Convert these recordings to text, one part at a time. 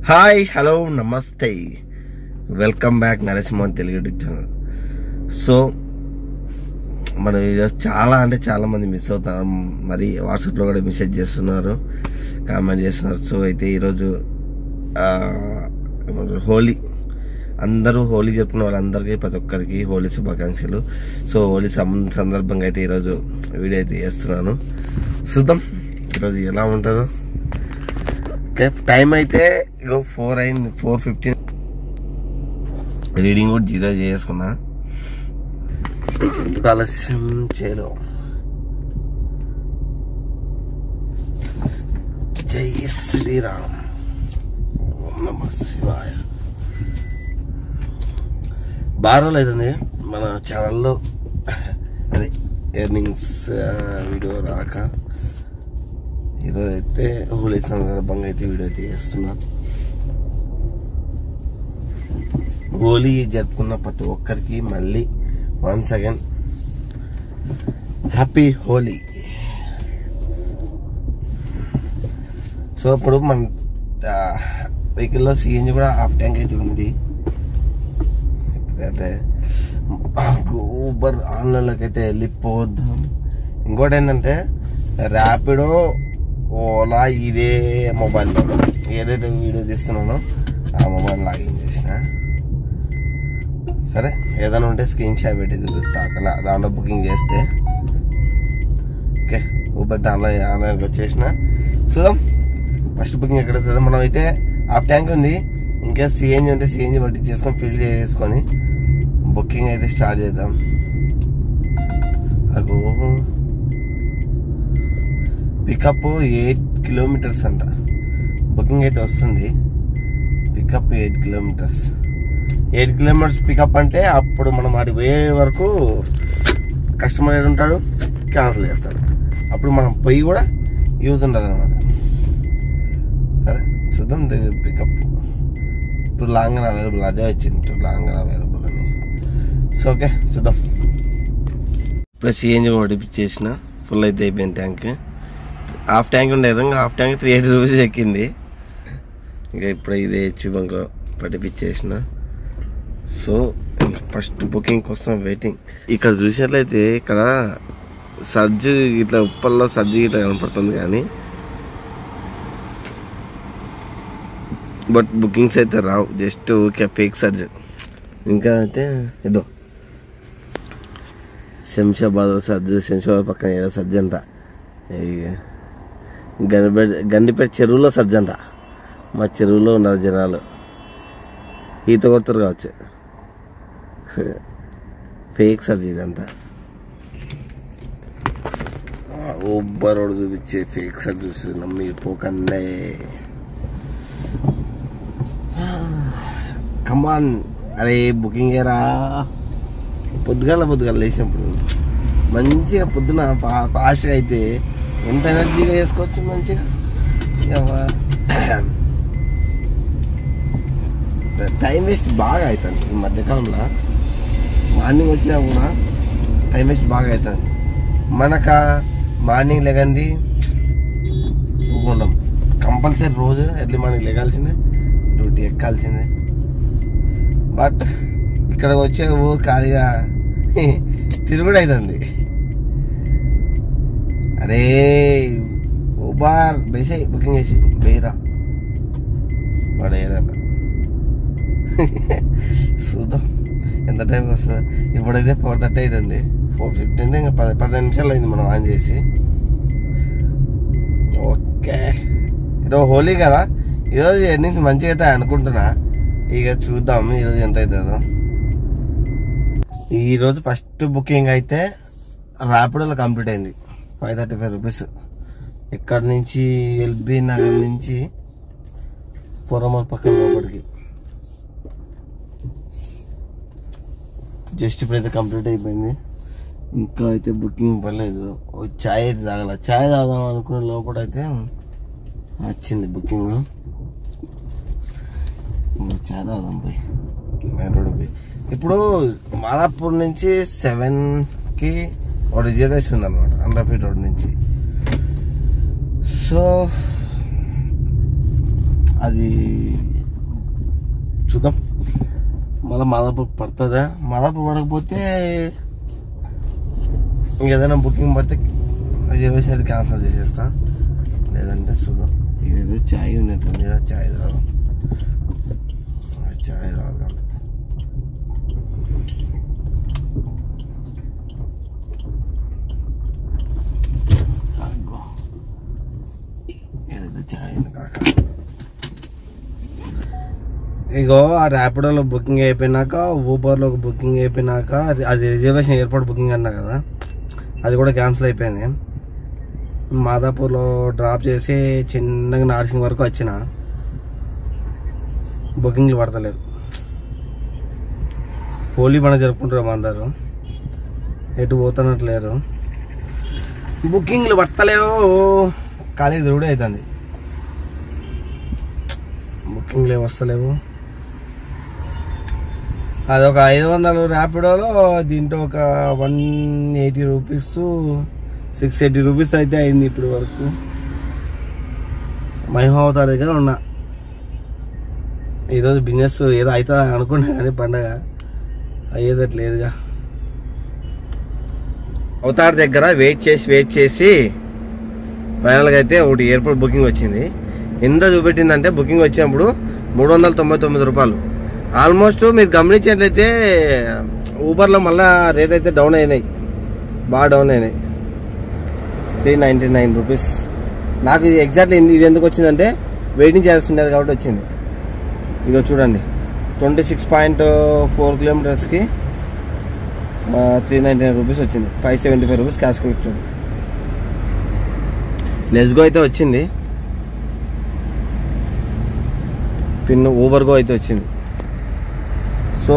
Hi hello నమస్తే welcome back Narasimhan Telugu YouTube channel. So మన videos చాలా మంది మిస్ అవుతున్నారు. మరి వాట్సాప్లో కూడా మెసేజ్ చేస్తున్నారు, కామెంట్ చేస్తున్నారు. సో అయితే ఈరోజు హోలీ, అందరూ హోలీ చెప్పుకున్న వాళ్ళందరికీ ప్రతి ఒక్కరికి హోలీ శుభాకాంక్షలు. సో హోలీ సందర్భంగా అయితే ఈరోజు వీడియో అయితే చేస్తున్నాను. చూద్దాం ఈరోజు ఎలా ఉంటుందో. ఓకే, టైం అయితే 4 అయింది, 4:15. రీడింగ్ కూడా 0 చేసుకున్నా. ఎందుకు ఆలస్యం చేయలో. జై శ్రీరామ్, ఓం నమః శివాయ. బారోలు అవుతుంది మన ఛానల్లో అదే ఎర్నింగ్స్ వీడియో రాక. ఈరోజు అయితే హోలీ సందర్భంగా అయితే వీడియో అయితే చేస్తున్నా. హోలీ జరుపుకున్న ప్రతి ఒక్కరికి మళ్ళీ once again happy Holi. So ఇప్పుడు మన వెహికల్లో సిఎన్జి కూడా హాఫ్ ట్యాంక్ అయితే ఉంది. ఎందుకంటే ఊబర్ ఆన్లైన్లోకి అయితే వెళ్ళిపోద్దాం. ఇంకోటి ఏంటంటే ర్యాపిడో, ఓలా ఇదే మొబైల్లో ఏదైతే వీడియో తీస్తున్నానో ఆ మొబైల్ లాగిన్ చేసిన. సరే, ఏదైనా ఉంటే స్క్రీన్ షాట్ పెట్టి చూపిస్తా. అక్కడ దాంట్లో బుకింగ్ చేస్తే ఓకే. ఊబర్ దాంట్లో ఆన్లైన్కి వచ్చేసిన. చూద్దాం ఫస్ట్ బుకింగ్ ఎక్కడ వస్తుందో. మనం అయితే హాఫ్ ట్యాంక్ ఉంది, ఇంకా సిఎన్జి ఉంటే సిఎన్జి బట్టి చేసుకొని ఫిల్ చేసుకొని బుకింగ్ అయితే స్టార్ట్ చేద్దాం. అగో పికప్ 8 కిలోమీటర్స్ అంట. బుకింగ్ అయితే వస్తుంది. Pickup 8 kilometres. 8 కిలోమీటర్స్ పికప్ అంటే అప్పుడు మనం అటు పోయే వరకు కస్టమర్ ఏడు ఉంటాడు, క్యాన్సిల్ చేస్తాడు. అప్పుడు మనం పోయి కూడా యూజ్ ఉండదు అనమాట. సరే చూద్దాం. పికప్ టూ లాంగ్ అవైలబుల్, అదే వచ్చింది టూ లాంగ్ అవైలబుల్ అని. సో ఓకే చూద్దాం. ఇప్పుడు సిఎన్జి ఓడిపించేసిన, ఫుల్ అయితే అయిపోయింది ట్యాంక్. హాఫ్ ట్యాంక్ ఉండే విధంగా హాఫ్ ట్యాంక్ 380 రూపీస్ ఎక్కింది. ఇంకా ఇప్పుడు ఇదే హెచ్పి బంక్ పట్టిపించేసిన. సో ఫస్ట్ బుకింగ్ కోసం వెయిటింగ్. ఇక్కడ చూసినట్లయితే ఇక్కడ సర్జ్ ఇట్లా ఉప్పల్లో సర్జ్ ఇట్లా కనపడుతుంది, కానీ బట్ బుకింగ్స్ అయితే రావు, జస్ట్ ఊరికే ఫేక్ సర్జ్. ఇంకా అయితే ఏదో శంషాబాద్ సర్జ్, శంషాబాద్ పక్కన ఏదో సర్జ్ అంట. గండిపేట చెరువులో సర్జ్ అంట. మా చెరువులో ఉన్నారు జనాలు, ఈత కొడుతారు కావచ్చు. ఫేక్ సర్జ్ ఇదంతా. ఊబర్ రోడ్ చూపించే ఫేక్ సర్జ్ చూసి నమ్మి పోకండే. కమాన్, అరే బుకింగ్ ఏరా. పొద్దుగాల లేచినప్పుడు మంచిగా పొద్దున ఫాస్ట్గా అయితే ఎంత ఎనర్జీగా చేసుకోవచ్చు మంచిగా. టైం వేస్ట్ బాగా అవుతుంది ఈ మధ్యకాలంలో. మార్నింగ్ వచ్చినా కూడా టైం వేస్ట్ బాగా అవుతుంది. మనక మార్నింగ్ లేకండి ఉండడం కంపల్సరీ. రోజు ఎర్లీ మార్నింగ్ లేగాల్సిందే, డ్యూటీ ఎక్కాల్సిందే. బట్ ఇక్కడ వచ్చే ఊరు ఖాళీగా తిరుగుడు అవుతుంది. అరే ఊబర్ బేసే బుకింగ్ చేసి బేరా వాడు ఏదంట. చూద్దాం ఎంత టైంకి వస్తుంది. ఇప్పుడైతే 4:30 అవుతుంది. 4:50 అంటే ఇంకా 15 నిమిషాలు అయింది మనం ఆన్ చేసి. ఓకే, ఈరోజు హోలీ కదా, ఈరోజు ఎర్నింగ్స్ మంచిగా అయితే అనుకుంటున్నా. ఇక చూద్దాం ఈరోజు ఎంత అవుతుందో. ఈరోజు ఫస్ట్ బుకింగ్ అయితే ర్యాపిడోలో కంప్లీట్ అయింది. 535 రూపీస్. ఇక్కడ నుంచి ఎల్బీ నగర్ నుంచి ఫోరమల్ పక్కన లోపలికి జస్ట్ ఇప్పుడైతే కంప్లీట్ అయిపోయింది. ఇంకా అయితే బుకింగ్ పర్లేదు. ఛాయ్ అయితే తాగల. ఛాయ్ తాగుదాం అనుకునే లోపల అయితే వచ్చింది బుకింగ్. ఛాయ్ తాగుదాం పోయి మెయిన్ రోడ్ పోయి. ఇప్పుడు మాదాపూర్ నుంచి 7కి ఒక రిజర్వేషన్ ఉంది అనమాట, అండర్ఫీట్ రోడ్ నుంచి. సో అది చూద్దాం, మళ్ళీ మాదాపూర్ పడుతుందా. మాదాపూర్ పడకపోతే ఇంకేదైనా బుకింగ్ పడితే రిజర్వేషన్ అయితే క్యాన్సిల్ చేసేస్తా, లేదంటే చూద్దాం. ఏదో ఛాయ్ ఉన్నట్టుంది, ఛాయ్ రాదు, ఛాయ్ రాదు. ఛాయ్ కాక ఇగో ఆ ర్యాపిడోలో బుకింగ్ అయిపోయినాక, ఊబర్లో బుకింగ్ అయిపోయినాక, అది రిజర్వేషన్ ఎయిర్పోర్ట్ బుకింగ్ అన్నా కదా, అది కూడా క్యాన్సిల్ అయిపోయింది. మాదాపూర్లో డ్రాప్ చేసి చిన్నగా నార్సింగ్ వరకు వచ్చిన, బుకింగ్లు పడతలేవు. హోలీ పండుగ జరుపుకుంటారు అందరూ, ఎటు పోతున్నట్లేరు, బుకింగ్లు పడతలేవు. కానీ దూడే అవుతుంది, బుకింగ్లు వస్తలేవు. అదొక 500 ర్యాపిడోలో, దీంట్లో ఒక 180 రూపీస్, 680 రూపీస్ అయితే అయింది ఇప్పుడు వరకు. మహిమావతార్ దగ్గర ఉన్నా. ఈరోజు బిజినెస్ ఏదో అవుతుంది అనుకున్నా, కానీ పండగ అయ్యేదట్లేదుగా. అవతార్ దగ్గర వెయిట్ చేసి ఫైనల్గా అయితే ఒకటి ఎయిర్పోర్ట్ బుకింగ్ వచ్చింది. ఎంత చూపెట్టిందంటే బుకింగ్ వచ్చినప్పుడు 399 రూపాయలు. ఆల్మోస్ట్ మీరు గమనించినట్లయితే ఊబర్లో మళ్ళీ రేట్ అయితే డౌన్ అయినాయి, బాగా డౌన్ అయినాయి. 399 రూపీస్. నాకు ఎగ్జాక్ట్లీ ఇది ఎందుకు వచ్చిందంటే వెయిటింగ్ ఛార్జెస్ ఉండేది కాబట్టి వచ్చింది. ఇక చూడండి, 26.4 కిలోమీటర్స్కి 399 రూపీస్ వచ్చింది. 575 రూపీస్ క్యాష్ కలెక్టర్. లెస్గో అయితే వచ్చింది, పిన్ ఊబర్గో అయితే వచ్చింది. సో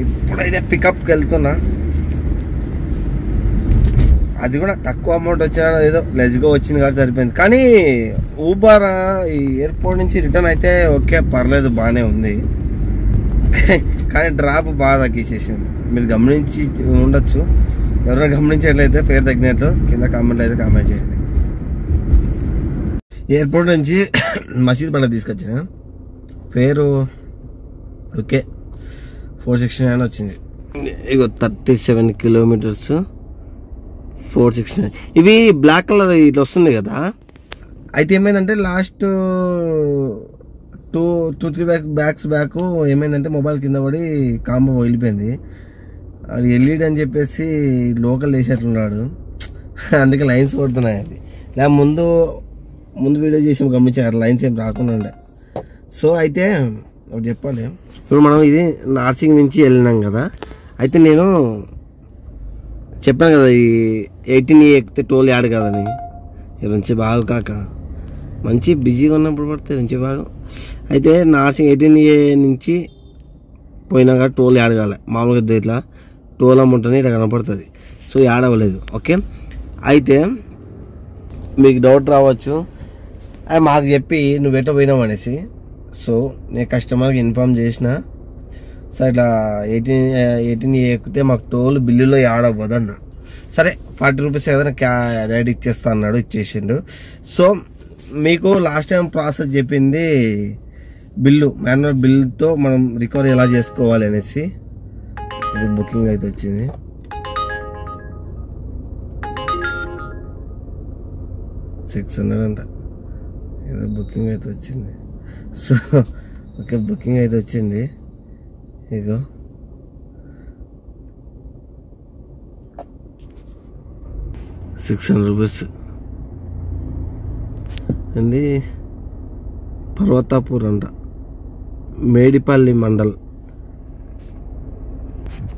ఇప్పుడైతే పికప్కి వెళ్తున్నా. అది కూడా తక్కువ అమౌంట్ వచ్చా, ఏదో లెస్గో వచ్చింది కాబట్టి సరిపోయింది. కానీ ఊబర్ ఈ ఎయిర్పోర్ట్ నుంచి రిటర్న్ అయితే ఓకే, పర్లేదు, బాగానే ఉంది. కానీ డ్రాప్ బాగా తగ్గించేసింది. మీరు గమనించి ఉండొచ్చు, ఎవరైనా గమనించేట్లయితే పేరు తగ్గినట్లు కింద కామెంట్లు అయితే కామెంట్ చేయండి. ఎయిర్పోర్ట్ నుంచి మసీద్ బండ తీసుకొచ్చిన, పేరు ఓకే 469 వచ్చింది. ఇగో 37 కిలోమీటర్స్ 469. ఇవి బ్లాక్ కలర్ ఇట్లా వస్తుంది కదా. అయితే ఏమైందంటే లాస్ట్ 2-3 బ్యాక్స్ బ్యాక్ ఏమైందంటే మొబైల్ కింద పడి కాంబో వెళ్ళిపోయింది. అది ఎల్ఈడి అని చెప్పేసి లోకల్ వేసేట్లున్నాడు, అందుకే లైన్స్ పడుతున్నాయి. అది లేదా ముందు వీడియో చేసి గమనించారు, లైన్స్ ఏం రాకుండా ఉండే. సో అయితే ఒకటి చెప్పాలి, ఇప్పుడు మనం ఇది నార్సింగ్ నుంచి వెళ్ళినాం కదా. అయితే నేను చెప్పాను కదా ఈ 18 ఎక్కితే టోల్ యాడ్ కాదని. నుంచి బాగు కాక మంచి బిజీగా ఉన్నప్పుడు పడితే నుంచి బాగు. అయితే నార్సింగ్ 18A నుంచి పోయినా కానీ టోల్ యాడ్ కాలే. మామూలుగా ఇట్లా టోల్ అమౌంట్ అని ఇట్లా కనపడుతుంది. సో యాడ్ అవ్వలేదు. ఓకే, అయితే మీకు డౌట్ రావచ్చు, అది మాకు చెప్పి నువ్వు ఎట్లా పోయినావు అనేసి. సో నేను కస్టమర్కి ఇన్ఫార్మ్ చేసిన, సార్ ఇట్లా 18A ఎక్కితే మాకు టోల్ బిల్లులో యాడ్ అవ్వదు అన్న. సరే 40 రూపీస్ ఏదైనా రైడ్ ఇచ్చేస్తా అన్నాడు, ఇచ్చేసిండు. సో మీకు లాస్ట్ టైం ప్రాసెస్ చెప్పింది బిల్లు, మాన్యువల్ బిల్తో మనం రికవరీ ఎలా చేసుకోవాలి అనేసి. ఇది బుకింగ్ అయితే వచ్చింది. $600 అంట. ఏదో బుకింగ్ అయితే వచ్చింది. సో ఓకే, బుకింగ్ అయితే వచ్చింది. ఇగో ₹600 అండి. పర్వతాపూర్ అంట, Medipally mandal,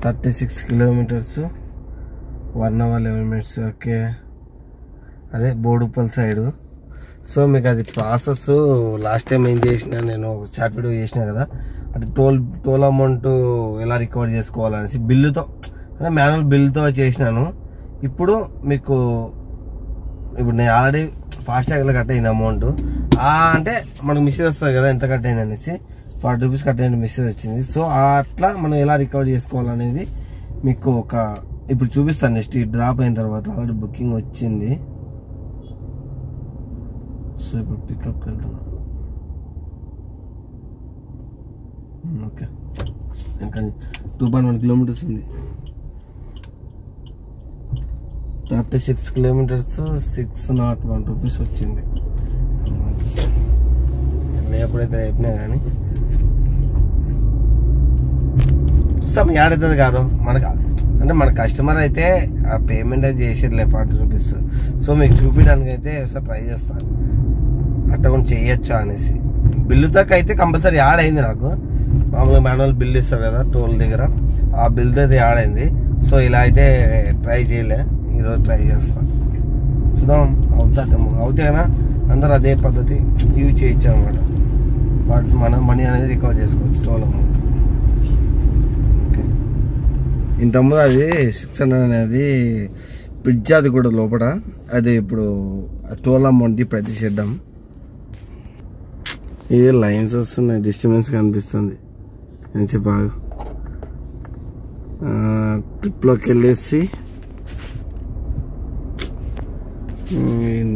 36 kilometres 1 hour 11 minutes. Okay, అదే బోడుపల్ సైడు. సో మీకు అది ప్రాసెస్ లాస్ట్ టైం ఏం చేసిన, నేను చాట్ వీడియో చేసిన కదా, అంటే టోల్ అమౌంట్ ఎలా రికవర్ చేసుకోవాలనేసి బిల్లుతో, అంటే మాన్యువల్ బిల్తో చేసినాను. ఇప్పుడు నేను ఆల్రెడీ ఫాస్టాగ్లో కట్ అయింది అమౌంట్. అంటే మనకు మెసేజ్ వస్తుంది కదా ఎంత కట్ అయింది అనేసి, 40 రూపీస్ కట్ అయిన మెసేజ్ వచ్చింది. సో అట్లా మనం ఎలా రికవర్ చేసుకోవాలనేది మీకు ఇప్పుడు చూపిస్తాను. నెక్స్ట్ ఈ డ్రాప్ అయిన తర్వాత ఆల్రెడీ బుకింగ్ వచ్చింది. సో ఇప్పుడు పికప్కి వెళ్తున్నాను. ఓకే, ఇంకా 2.1 కిలోమీటర్స్ ఉంది. 36 కిలోమీటర్స్ 601 రూపీస్ వచ్చింది. ఎప్పుడైతే అయిపోయినా కానీ చూస్తాం ఏడవుతుంది కాదు మనకు. అంటే మన కస్టమర్ అయితే ఆ పేమెంట్ అయితే చేసిర్లే 40 రూపీస్. సో మీకు చూపించడానికి అయితే ఒకసారి ట్రై చేస్తాను అట్లా కొంచెం చేయొచ్చా అనేసి. బిల్లు తక్కువ అయితే కంపల్సరీ యాడ్ అయింది నాకు. మామూలుగా మాన్యువల్ బిల్ ఇస్తారు కదా టోల్ దగ్గర, ఆ బిల్తో అయితే యాడ్ అయింది. సో ఇలా అయితే ట్రై చేయలే, ఈరోజు ట్రై చేస్తాను. చూద్దాం అవుతే కదా అందరూ అదే పద్ధతి యూజ్ చేయొచ్చు అనమాట. వాటి మనం మనీ అనేది రికవర్ చేసుకోవచ్చు టోల్ అమౌంట్. ఓకే, ఇంతకుముందు అది 600 అనేది బ్రిడ్జ్, అది కూడా లోపల. అది ఇప్పుడు టోల్ అమౌంట్ ప్రతి చేద్దాం. ఇది లైన్స్ వస్తున్నాయి, డిస్టర్బెన్స్ కనిపిస్తుంది మంచి బాగా. ట్రిప్లోకి వెళ్ళేసి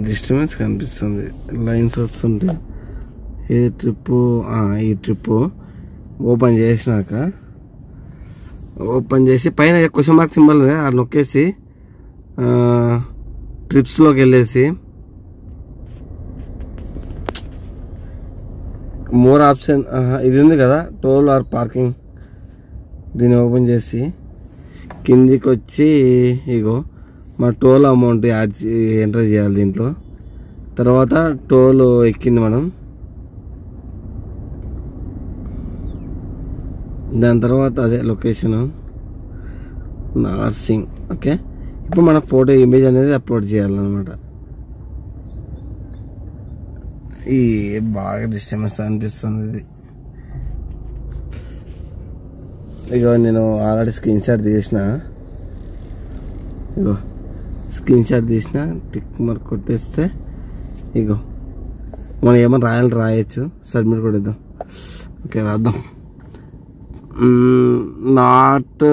డిస్టర్బెన్స్ కనిపిస్తుంది, లైన్స్ వస్తుంటే. ఇది ట్రిప్పు, ఈ ట్రిప్పు ఓపెన్ చేసినాక ఓపెన్ చేసి పైన క్వశ్చన్ మార్క్ సింబల్ అది నొక్కేసి ట్రిప్స్లోకి వెళ్ళేసి మోర్ ఆప్షన్ ఇది ఉంది కదా, టోల్ ఆర్ పార్కింగ్. దీన్ని ఓపెన్ చేసి కిందికి వచ్చి ఇగో మా టోల్ అమౌంట్ ఎంటర్ చేయాలి దీంట్లో. తర్వాత టోల్ ఎక్కింది మనం, దాని తర్వాత అదే లొకేషన్ నార్సింగ్. ఓకే, ఇప్పుడు మన ఫోటో ఇమేజ్ అనేది అప్లోడ్ చేయాలన్నమాట. ఈ బాగా డిస్టర్బెన్స్ అనిపిస్తుంది ఇది. ఇగో నేను ఆల్రెడీ స్క్రీన్ షాట్ తీసిన, ఇగో స్క్రీన్ షాట్ తీసిన, టిక్ మార్క్ కొట్టేస్తే ఇగో మనం ఏమైనా రాయొచ్చు. సబ్మిట్ కొట్టేద్దాం. ఓకే, రాద్దాం. Not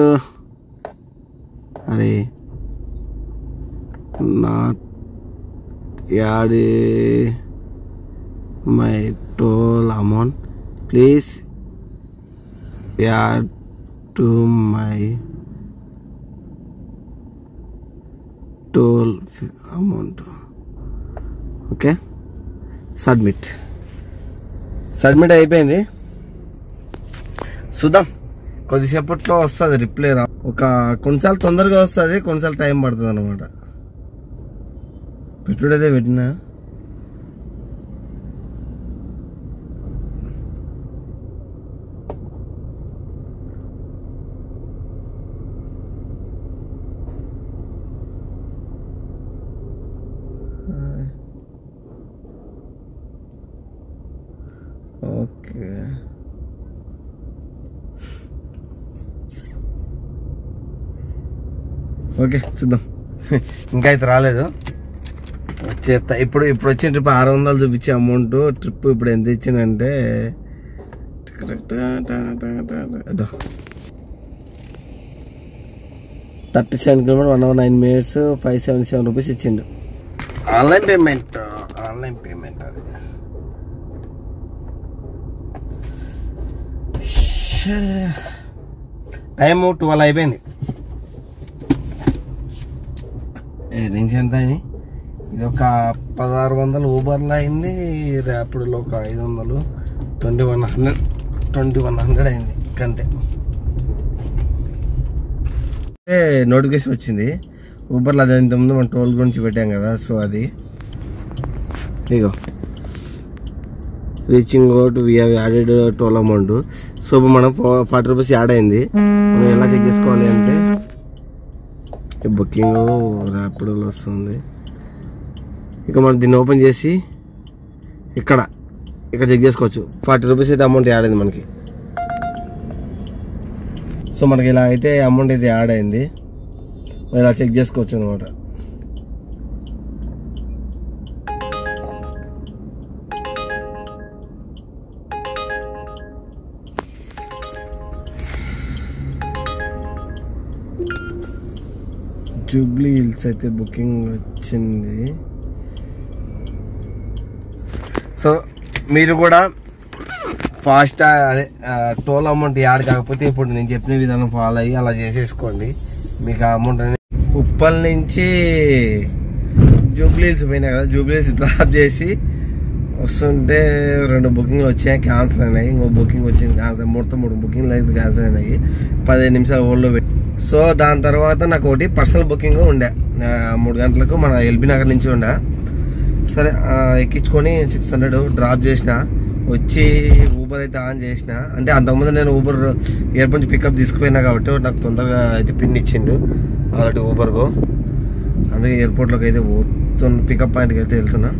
add my toll amount, please add to my toll amount. Okay, submit అయిపోయింది. చూద్దాం, కొద్దిసేపట్లో వస్తుంది రిప్లై. కొన్నిసార్లు తొందరగా వస్తుంది, కొన్నిసార్లు టైం పడుతుంది అనమాట. పెట్టుడైతే పెట్టినా. ఓకే, ఓకే చూద్దాం. ఇంకా అయితే రాలేదు, చెప్తా. ఇప్పుడు వచ్చిన ట్రిప్ 600 చూపించే అమౌంట్. ట్రిప్ ఇప్పుడు ఎంత ఇచ్చిందంటే 37 కిలోమీటర్ 1 hour 9 minutes 577 రూపీస్ ఇచ్చిండు. ఆన్లైన్ పేమెంట్ అది. టైము 12 అయిపోయింది. రేంజ్ ఎంత అయింది? ఇది ఒక 1600 ఊబర్లో అయింది, ర్యాపిడోలో ఒక 500, 2100 అయింది అంతే. నోటిఫికేషన్ వచ్చింది ఊబర్లో. అది ఇంతకుముందు మనం టోల్ గురించి పెట్టాం కదా, సో అది ఇగో reaching out we have added toll amount. So మనం 40 రూపీస్ యాడ్ అయింది. మనం ఎలా చెక్ చేసుకోవాలి అంటే బుకింగ్ ర్యాపిడోలో వస్తుంది. ఇక మనం దీన్ని ఓపెన్ చేసి ఇక్కడ చెక్ చేసుకోవచ్చు. 40 రూపీస్ అయితే అమౌంట్ యాడ్ అయింది మనకి. సో మనకి ఇలా అయితే అమౌంట్ అయితే యాడ్ అయింది, ఇలా చెక్ చేసుకోవచ్చు అనమాట. జూబ్లీ హిల్స్ అయితే బుకింగ్ వచ్చింది. సో మీరు కూడా ఫాస్ట్ అదే టోల్ అమౌంట్ యాడ్ కాకపోతే ఇప్పుడు నేను చెప్పిన విధానం ఫాలో అయ్యి అలా చేసేసుకోండి. మీకు ఆ అమౌంట్ అనేది ఉప్పల్ నుంచి జూబ్లీహిల్స్ పోయినా కదా, జూబ్లీహిల్స్ డ్రాప్ చేసి వస్తుంటే 2 బుకింగ్లు వచ్చాయి, క్యాన్సిల్ అయినాయి. ఇంకో బుకింగ్ వచ్చింది క్యాన్సిల్. మొత్తం 3 బుకింగ్లు అయితే క్యాన్సిల్ అయినాయి. 15 నిమిషాలు హోల్డ్లో పెట్టి. సో దాని తర్వాత నాకు ఒకటి పర్సనల్ బుకింగ్ ఉండే 3 గంటలకు మన ఎల్బీ నగర్ నుంచి ఉండే. సరే ఎక్కించుకొని 600 డ్రాప్ చేసిన. వచ్చి ఊబర్ అయితే ఆన్ చేసిన. అంటే అంతకుముందు నేను ఊబర్ ఎయిర్పోర్ట్ నుంచి పికప్ తీసుకుపోయినా కాబట్టి నాకు తొందరగా అయితే పిన్ ఇచ్చిండు ఆల్రెడీ ఊబర్కు. అందుకే ఎయిర్పోర్ట్లోకి అయితే పోతున్నా, పికప్ పాయింట్కి అయితే వెళ్తున్నా.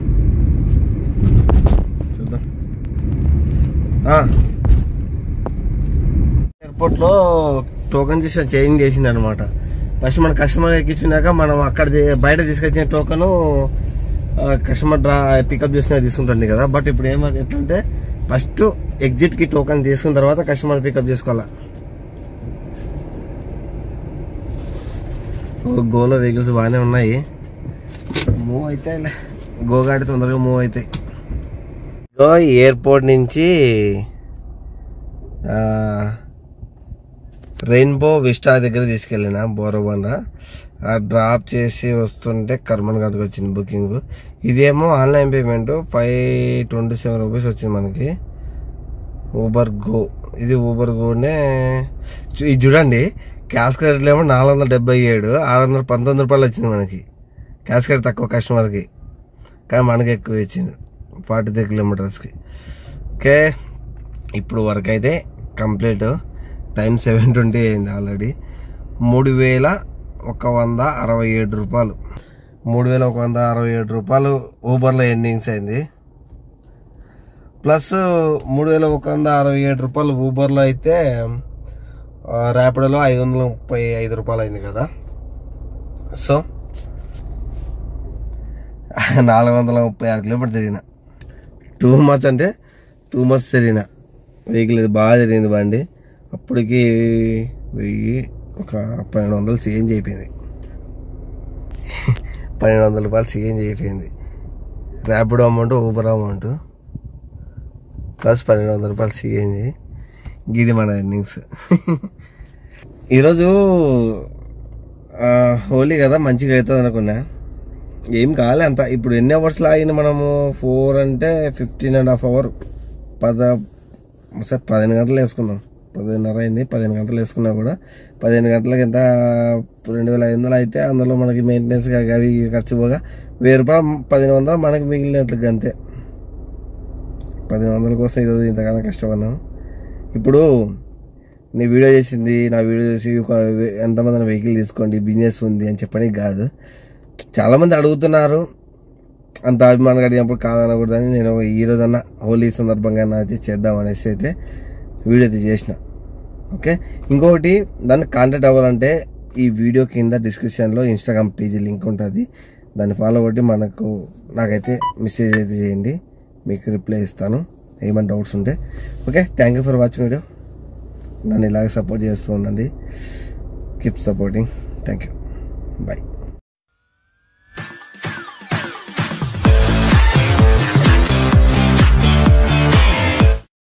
చూద్దాం. ఎయిర్పోర్ట్లో టోకెన్ చేంజ్ చేసింది అనమాట. ఫస్ట్ మన కస్టమర్ ఎక్కించినాక మనం అక్కడ బయట తీసుకొచ్చిన టోకను కస్టమర్ పికప్ చేసిన తీసుకుంటుంది కదా. బట్ ఇప్పుడు ఎట్లంటే ఫస్ట్ ఎగ్జిట్కి టోకెన్ తీసుకున్న తర్వాత కస్టమర్ పికప్ చేసుకోవాలా. గోలో వెహికల్స్ బాగానే ఉన్నాయి, మూవ్ అయితే గోగాడి తొందరగా మూవ్ అవుతాయి. ఎయిర్పోర్ట్ నుంచి రెయిన్బో విస్టా దగ్గర తీసుకెళ్ళిన బోరబండ. డ్రాప్ చేసి వస్తుంటే కర్మన్ ఘాట్కి వచ్చింది బుకింగ్. ఇదేమో ఆన్లైన్ పేమెంట్ 527 రూపీస్ వచ్చింది మనకి. ఊబర్ గో, ఇది ఊబర్ గోనే. ఇది చూడండి, క్యాస్కెట్ ఏమో 477, 619 రూపాయలు వచ్చింది మనకి. క్యాస్కెట్ తక్కువ కస్టమర్కి, కానీ మనకి ఎక్కువ ఇచ్చింది 43 కిలోమీటర్స్కి. ఓకే, ఇప్పుడు వరకు అయితే కంప్లీట్. టైం 7:20 అయింది ఆల్రెడీ. 3167 రూపాయలు, 3167 రూపాయలు ఊబర్లో ఎర్నింగ్స్ అయింది. ప్లస్ 3167 రూపాయలు ఊబర్లో అయితే ర్యాపిడోలో 535 రూపాయలు అయింది కదా. సో 436 కిలోమీటర్ తిరిగిన. టూ మచ్ అంటే టూ మచ్ తిరిగిన. వెహికల్ ఇది బాగా తిరిగింది బండి. అప్పటికి 1200 చేంజ్ అయిపోయింది. 1200 రూపాయలు చేంజ్ అయిపోయింది. Rapido amount, Uber amount plus 1200 రూపాయలు చేంజ్. ఇది మన ఎర్నింగ్స్. ఈరోజు హోలీ కదా, మంచిగా అవుతుంది అనుకున్నా. ఏం కాలే అంత. ఇప్పుడు ఎన్ని అవర్స్ లాగిన మనము? 4 అంటే 15.5 అవర్. 15 గంటలు వేసుకుందాం. 10:30 అయింది. 15 గంటలు వేసుకున్నా కూడా 15 గంటలకు ఎంత 2500 అయితే అందులో మనకి మెయింటెనెన్స్ అవి ఖర్చు పోగా 1000 రూపాయలు, 1500 మనకి మిగిలినట్లుగా అంతే. 1500 కోసం ఈరోజు ఇంతకన్నా కష్టపడినాం. ఇప్పుడు నీ వీడియో చేసింది, నా వీడియో చేసి ఎంతమంది వెహికల్ తీసుకోండి, బిజినెస్ ఉంది అని చెప్పడానికి కాదు. చాలామంది అడుగుతున్నారు, అంత అభిమానంగా అడిగినప్పుడు కాదనకూడదని నేను ఈరోజన్నా హోలీ సందర్భంగా అయితే చేద్దామనేసి అయితే వీడియో అయితే చేసిన. ఓకే, ఇంకొకటి దాన్ని కాంటాక్ట్ అవ్వాలంటే ఈ వీడియో కింద డిస్క్రిప్షన్లో ఇన్స్టాగ్రామ్ పేజీ లింక్ ఉంటుంది. దాన్ని ఫాలో కొట్టి నాకైతే మెసేజ్ అయితే చేయండి, మీకు రిప్లై ఇస్తాను ఏమైనా డౌట్స్ ఉంటే. Okay, thank you for watching video. నన్ను ఇలాగే సపోర్ట్ చేస్తూ ఉండండి. Keep supporting. Thank you. Bye.